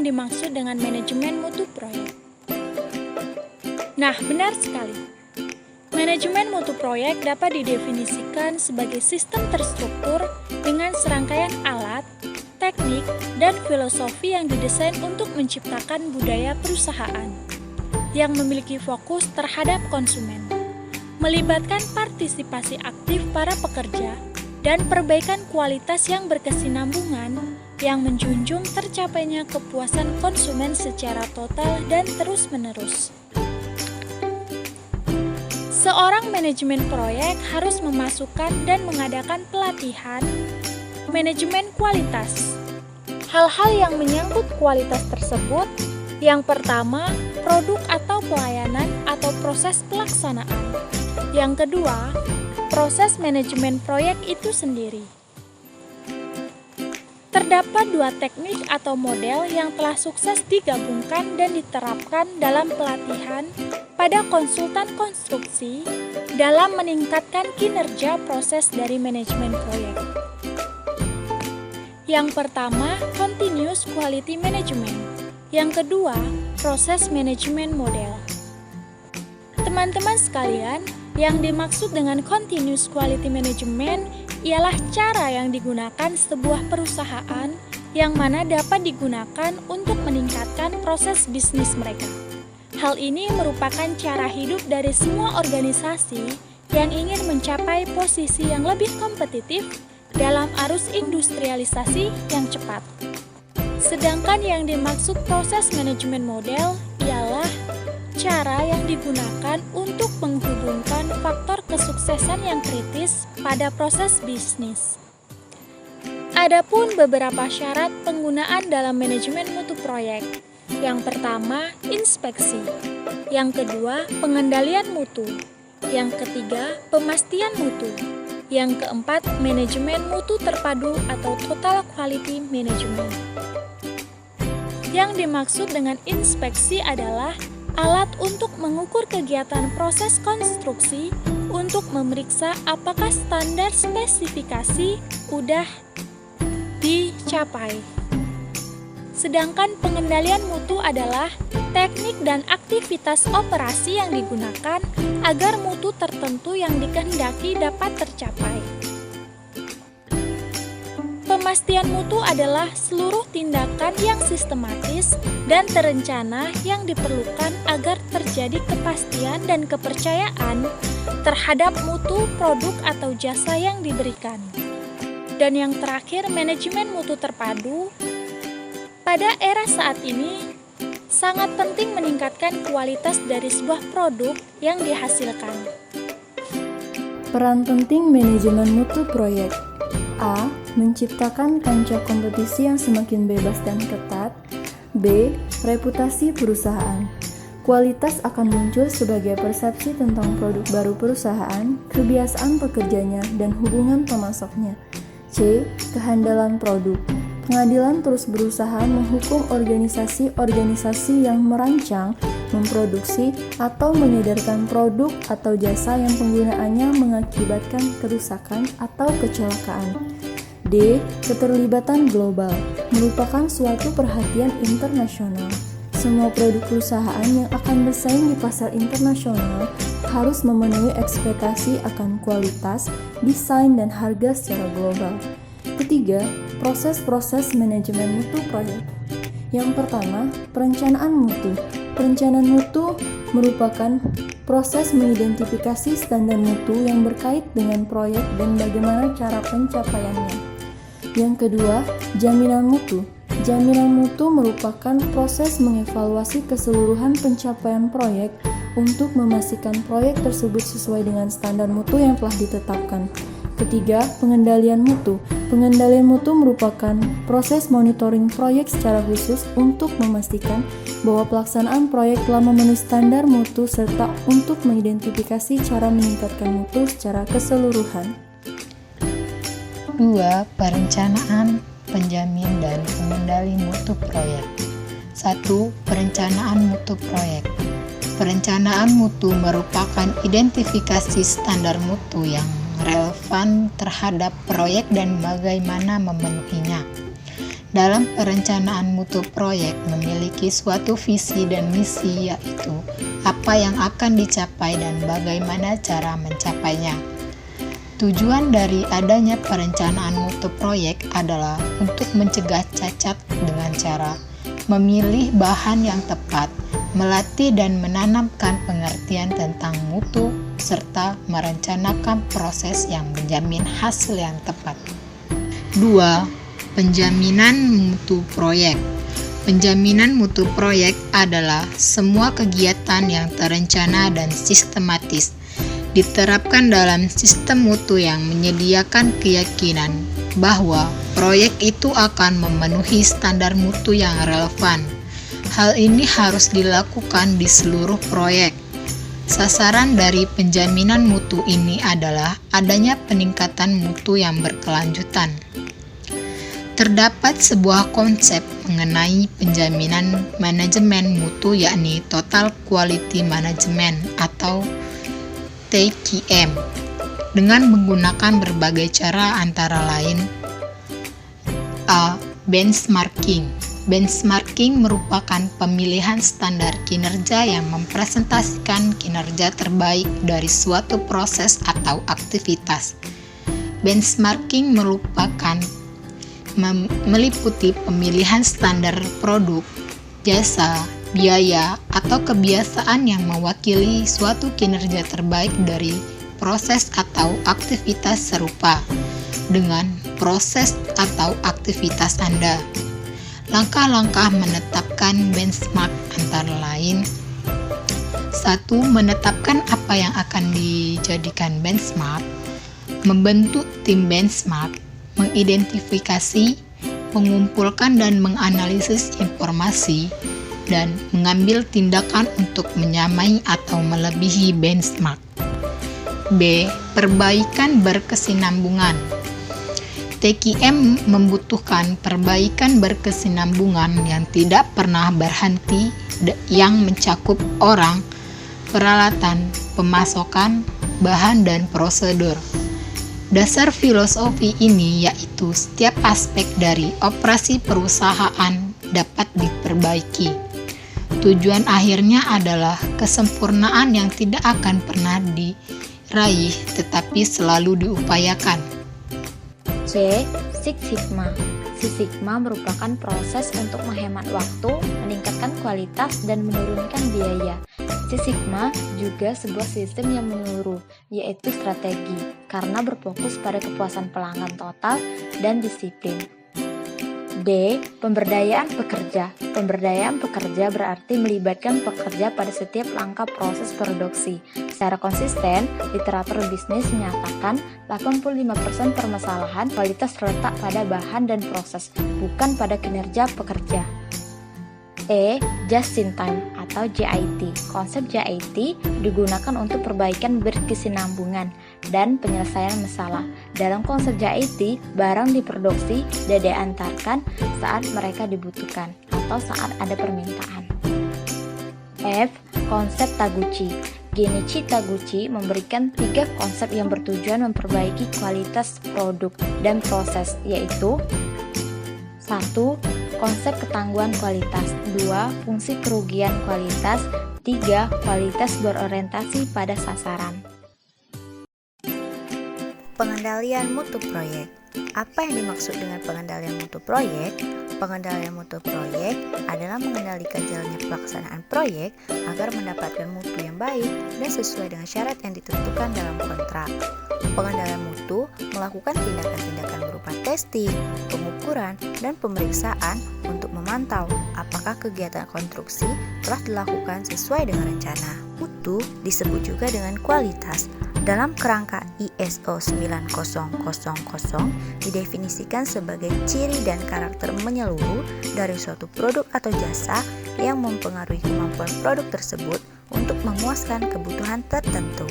yang dimaksud dengan manajemen mutu proyek? Nah, benar sekali. Manajemen mutu proyek dapat didefinisikan sebagai sistem terstruktur dengan serangkaian alat, teknik, dan filosofi yang didesain untuk menciptakan budaya perusahaan yang memiliki fokus terhadap konsumen, melibatkan partisipasi aktif para pekerja, dan perbaikan kualitas yang berkesinambungan yang menjunjung tercapainya kepuasan konsumen secara total dan terus-menerus. Seorang manajemen proyek harus memasukkan dan mengadakan pelatihan manajemen kualitas. Hal-hal yang menyangkut kualitas tersebut, yang pertama, produk atau pelayanan atau proses pelaksanaan. Yang kedua, proses manajemen proyek itu sendiri. Terdapat dua teknik atau model yang telah sukses digabungkan dan diterapkan dalam pelatihan pada konsultan konstruksi dalam meningkatkan kinerja proses dari manajemen proyek. Yang pertama, Continuous Quality Management. Yang kedua, Proses Management Model. Teman-teman sekalian, yang dimaksud dengan Continuous Quality Management ialah cara yang digunakan sebuah perusahaan yang mana dapat digunakan untuk meningkatkan proses bisnis mereka. Hal ini merupakan cara hidup dari semua organisasi yang ingin mencapai posisi yang lebih kompetitif dalam arus industrialisasi yang cepat. Sedangkan yang dimaksud proses manajemen model ialah cara yang digunakan untuk menghubungkan faktor kesuksesan yang kritis pada proses bisnis. Adapun beberapa syarat penggunaan dalam manajemen mutu proyek. Yang pertama, inspeksi. Yang kedua, pengendalian mutu. Yang ketiga, pemastian mutu. Yang keempat, manajemen mutu terpadu atau total quality management. Yang dimaksud dengan inspeksi adalah alat untuk mengukur kegiatan proses konstruksi untuk memeriksa apakah standar spesifikasi udah dicapai. Sedangkan pengendalian mutu adalah teknik dan aktivitas operasi yang digunakan agar mutu tertentu yang dikehendaki dapat tercapai. Pemastian mutu adalah seluruh tindakan yang sistematis dan terencana yang diperlukan agar terjadi kepastian dan kepercayaan terhadap mutu produk atau jasa yang diberikan. Dan yang terakhir, manajemen mutu terpadu. Pada era saat ini, sangat penting meningkatkan kualitas dari sebuah produk yang dihasilkan. Peran penting manajemen mutu proyek. A. Menciptakan kancah kompetisi yang semakin bebas dan ketat. B. Reputasi perusahaan. Kualitas akan muncul sebagai persepsi tentang produk baru perusahaan, kebiasaan pekerjanya, dan hubungan pemasoknya. C. Kehandalan produk. Pengadilan terus berusaha menghukum organisasi-organisasi yang merancang, memproduksi, atau mengedarkan produk atau jasa yang penggunaannya mengakibatkan kerusakan atau kecelakaan. D. Keterlibatan global merupakan suatu perhatian internasional. Semua produk perusahaan yang akan bersaing di pasar internasional harus memenuhi ekspektasi akan kualitas, desain, dan harga secara global. Ketiga, proses-proses manajemen mutu proyek. Yang pertama, perencanaan mutu. Perencanaan mutu merupakan proses mengidentifikasi standar mutu yang berkait dengan proyek dan bagaimana cara pencapaiannya. Yang kedua, jaminan mutu. Jaminan mutu merupakan proses mengevaluasi keseluruhan pencapaian proyek untuk memastikan proyek tersebut sesuai dengan standar mutu yang telah ditetapkan. Ketiga, pengendalian mutu. Pengendalian mutu merupakan proses monitoring proyek secara khusus untuk memastikan bahwa pelaksanaan proyek telah memenuhi standar mutu serta untuk mengidentifikasi cara meningkatkan mutu secara keseluruhan. 2. Perencanaan, penjamin, dan pengendali mutu proyek. 1. Perencanaan mutu proyek. Perencanaan mutu merupakan identifikasi standar mutu yang relevan terhadap proyek dan bagaimana memenuhinya. Dalam perencanaan mutu proyek memiliki suatu visi dan misi, yaitu apa yang akan dicapai dan bagaimana cara mencapainya. Tujuan dari adanya perencanaan mutu proyek adalah untuk mencegah cacat dengan cara memilih bahan yang tepat, melatih dan menanamkan pengertian tentang mutu, serta merencanakan proses yang menjamin hasil yang tepat. 2. Penjaminan mutu proyek. Penjaminan mutu proyek adalah semua kegiatan yang terencana dan sistematis, diterapkan dalam sistem mutu yang menyediakan keyakinan bahwa proyek itu akan memenuhi standar mutu yang relevan. Hal ini harus dilakukan di seluruh proyek. Sasaran dari penjaminan mutu ini adalah adanya peningkatan mutu yang berkelanjutan. Terdapat sebuah konsep mengenai penjaminan manajemen mutu, yakni Total Quality Management atau TQM, dengan menggunakan berbagai cara antara lain A. Benchmarking. Benchmarking merupakan pemilihan standar kinerja yang mempresentasikan kinerja terbaik dari suatu proses atau aktivitas. Benchmarking meliputi pemilihan standar produk, jasa, biaya, atau kebiasaan yang mewakili suatu kinerja terbaik dari proses atau aktivitas serupa dengan proses atau aktivitas Anda. Langkah-langkah menetapkan benchmark antara lain: 1. Menetapkan apa yang akan dijadikan benchmark, membentuk tim benchmark, mengidentifikasi, mengumpulkan dan menganalisis informasi, dan mengambil tindakan untuk menyamai atau melebihi benchmark. B. Perbaikan berkesinambungan. TQM membutuhkan perbaikan berkesinambungan yang tidak pernah berhenti, yang mencakup orang, peralatan, pemasokan, bahan, dan prosedur. Dasar filosofi ini yaitu setiap aspek dari operasi perusahaan dapat diperbaiki. Tujuan akhirnya adalah kesempurnaan yang tidak akan pernah diraih tetapi selalu diupayakan. C. Six Sigma. Six Sigma merupakan proses untuk menghemat waktu, meningkatkan kualitas, dan menurunkan biaya. Six Sigma juga sebuah sistem yang menyeluruh, yaitu strategi, karena berfokus pada kepuasan pelanggan total dan disiplin. D. Pemberdayaan pekerja. Pemberdayaan pekerja berarti melibatkan pekerja pada setiap langkah proses produksi. Secara konsisten, literatur bisnis menyatakan 85% permasalahan kualitas terletak pada bahan dan proses, bukan pada kinerja pekerja. E. Just in time atau JIT. Konsep JIT digunakan untuk perbaikan berkesinambungan dan penyelesaian masalah. Dalam konsep JIT, barang diproduksi dan diantarkan saat mereka dibutuhkan atau saat ada permintaan. F. Konsep Taguchi. Genichi Taguchi memberikan 3 konsep yang bertujuan memperbaiki kualitas produk dan proses, yaitu 1. Konsep ketangguhan kualitas. 2. Fungsi kerugian kualitas. 3. Kualitas berorientasi pada sasaran. Pengendalian mutu proyek. Apa yang dimaksud dengan pengendalian mutu proyek? Pengendalian mutu proyek adalah mengendalikan jalannya pelaksanaan proyek agar mendapatkan mutu yang baik dan sesuai dengan syarat yang ditentukan dalam kontrak. Pengendalian mutu melakukan tindakan-tindakan berupa testing, pengukuran, dan pemeriksaan untuk memantau apakah kegiatan konstruksi telah dilakukan sesuai dengan rencana. Mutu disebut juga dengan kualitas. Dalam kerangka ISO 9000 didefinisikan sebagai ciri dan karakter menyeluruh dari suatu produk atau jasa yang mempengaruhi kemampuan produk tersebut untuk memuaskan kebutuhan tertentu.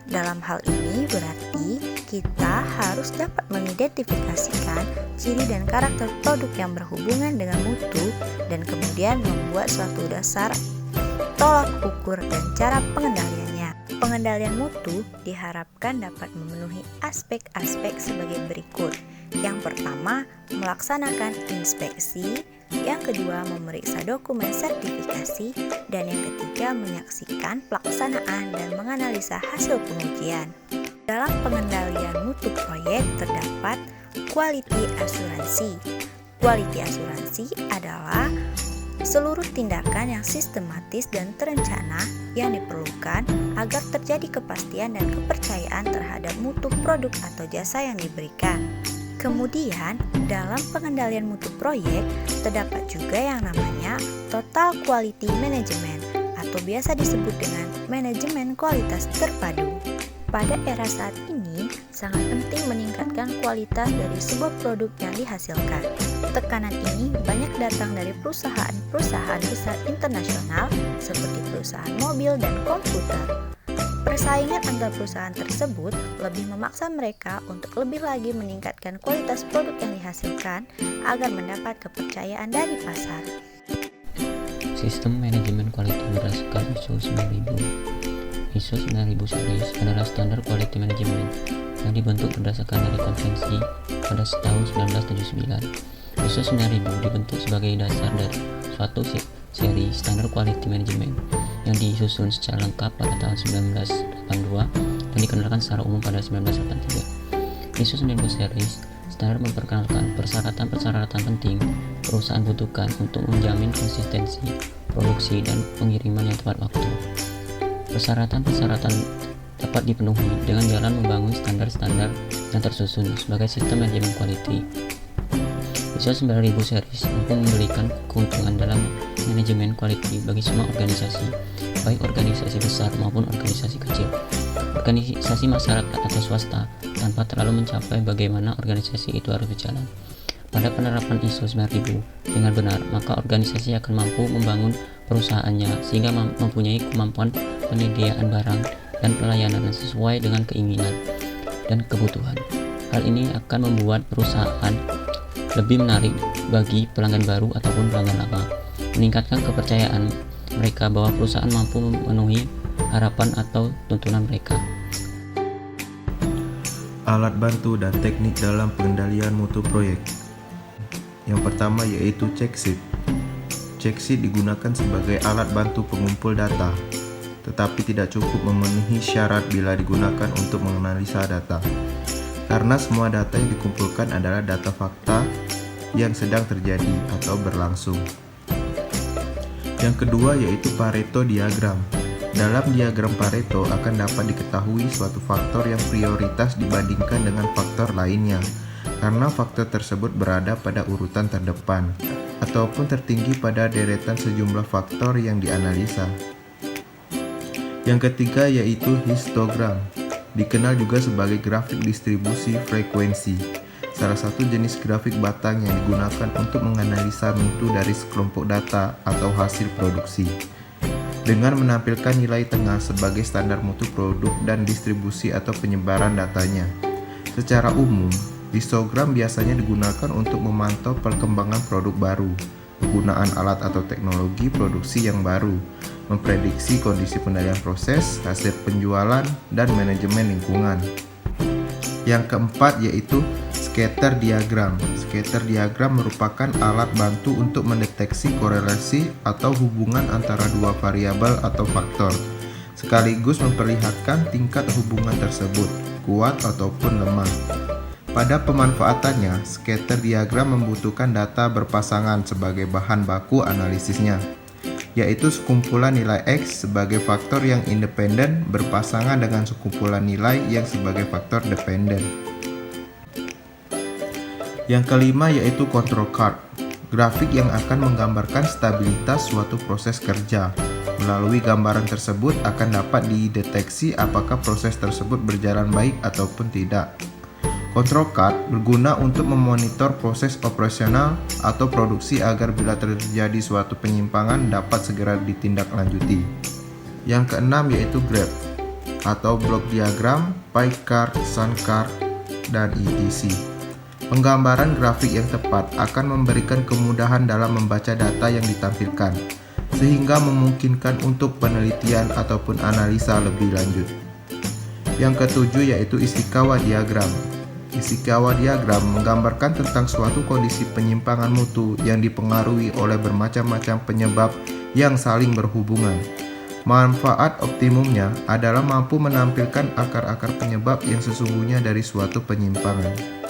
Dalam hal ini berarti kita harus dapat mengidentifikasikan ciri dan karakter produk yang berhubungan dengan mutu dan kemudian membuat suatu dasar tolak ukur dan cara pengendaliannya. Pengendalian mutu diharapkan dapat memenuhi aspek-aspek sebagai berikut, Yang pertama, melaksanakan inspeksi. Yang kedua, memeriksa dokumen sertifikasi. Dan yang ketiga, menyaksikan pelaksanaan dan menganalisa hasil pengujian. Dalam pengendalian mutu proyek terdapat quality asuransi. Quality asuransi adalah seluruh tindakan yang sistematis dan terencana yang diperlukan agar terjadi kepastian dan kepercayaan terhadap mutu produk atau jasa yang diberikan. Kemudian, dalam pengendalian mutu proyek terdapat juga yang namanya Total Quality Management atau biasa disebut dengan manajemen kualitas terpadu. Pada era saat ini, sangat penting meningkatkan kualitas dari sebuah produk yang dihasilkan. Tekanan ini banyak datang dari perusahaan-perusahaan besar internasional seperti perusahaan mobil dan komputer. Persaingan antar perusahaan tersebut lebih memaksa mereka untuk lebih lagi meningkatkan kualitas produk yang dihasilkan agar mendapat kepercayaan dari pasar. Sistem manajemen kualitas berdasarkan ISO 9000. ISO 9000 series adalah standar quality management yang dibentuk berdasarkan dari konvensi pada tahun 1979. ISO 9000 dibentuk sebagai dasar dari suatu seri standar quality management yang disusun secara lengkap pada tahun 1982 dan dikenalkan secara umum pada 1983. ISO 9000 series standar memperkenalkan persyaratan-persyaratan penting perusahaan butuhkan untuk menjamin konsistensi produksi dan pengiriman yang tepat waktu. Persyaratan-persyaratan dapat dipenuhi dengan jalan membangun standar-standar yang tersusun sebagai sistem manajemen quality. ISO 9000 series mampu memberikan keuntungan dalam manajemen quality bagi semua organisasi, baik organisasi besar maupun organisasi kecil, organisasi masyarakat atau swasta, tanpa terlalu mencapai bagaimana organisasi itu harus berjalan. Pada penerapan ISO 9000 dengan benar, maka organisasi akan mampu membangun perusahaannya sehingga mempunyai kemampuan penyediaan barang dan pelayanan yang sesuai dengan keinginan dan kebutuhan. Hal ini akan membuat perusahaan lebih menarik bagi pelanggan baru ataupun pelanggan lama, meningkatkan kepercayaan mereka bahwa perusahaan mampu memenuhi harapan atau tuntunan mereka. Alat bantu dan teknik dalam pengendalian mutu proyek. Yang pertama yaitu check sheet. Check sheet digunakan sebagai alat bantu pengumpul data, tetapi tidak cukup memenuhi syarat bila digunakan untuk menganalisa data, karena semua data yang dikumpulkan adalah data fakta yang sedang terjadi atau berlangsung. Yang kedua yaitu Pareto diagram. Dalam diagram Pareto akan dapat diketahui suatu faktor yang prioritas dibandingkan dengan faktor lainnya, karena faktor tersebut berada pada urutan terdepan ataupun tertinggi pada deretan sejumlah faktor yang dianalisa. Yang ketiga yaitu histogram, dikenal juga sebagai grafik distribusi frekuensi, salah satu jenis grafik batang yang digunakan untuk menganalisa mutu dari sekelompok data atau hasil produksi, dengan menampilkan nilai tengah sebagai standar mutu produk dan distribusi atau penyebaran datanya. Secara umum, histogram biasanya digunakan untuk memantau perkembangan produk baru, penggunaan alat atau teknologi produksi yang baru, memprediksi kondisi pengendalian proses, hasil penjualan, dan manajemen lingkungan. Yang keempat yaitu scatter diagram. Scatter diagram merupakan alat bantu untuk mendeteksi korelasi atau hubungan antara dua variabel atau faktor, sekaligus memperlihatkan tingkat hubungan tersebut, kuat ataupun lemah. Pada pemanfaatannya, scatter diagram membutuhkan data berpasangan sebagai bahan baku analisisnya, yaitu sekumpulan nilai X sebagai faktor yang independen berpasangan dengan sekumpulan nilai yang sebagai faktor dependen. Yang kelima yaitu control chart, grafik yang akan menggambarkan stabilitas suatu proses kerja. Melalui gambaran tersebut akan dapat dideteksi apakah proses tersebut berjalan baik ataupun tidak. Control chart berguna untuk memonitor proses operasional atau produksi agar bila terjadi suatu penyimpangan dapat segera ditindaklanjuti. Yang keenam yaitu graph atau block diagram, pie chart, sun chart, dan etc. Penggambaran grafik yang tepat akan memberikan kemudahan dalam membaca data yang ditampilkan, sehingga memungkinkan untuk penelitian ataupun analisa lebih lanjut. Yang ketujuh yaitu Ishikawa diagram. Ishikawa diagram menggambarkan tentang suatu kondisi penyimpangan mutu yang dipengaruhi oleh bermacam-macam penyebab yang saling berhubungan. Manfaat optimumnya adalah mampu menampilkan akar-akar penyebab yang sesungguhnya dari suatu penyimpangan.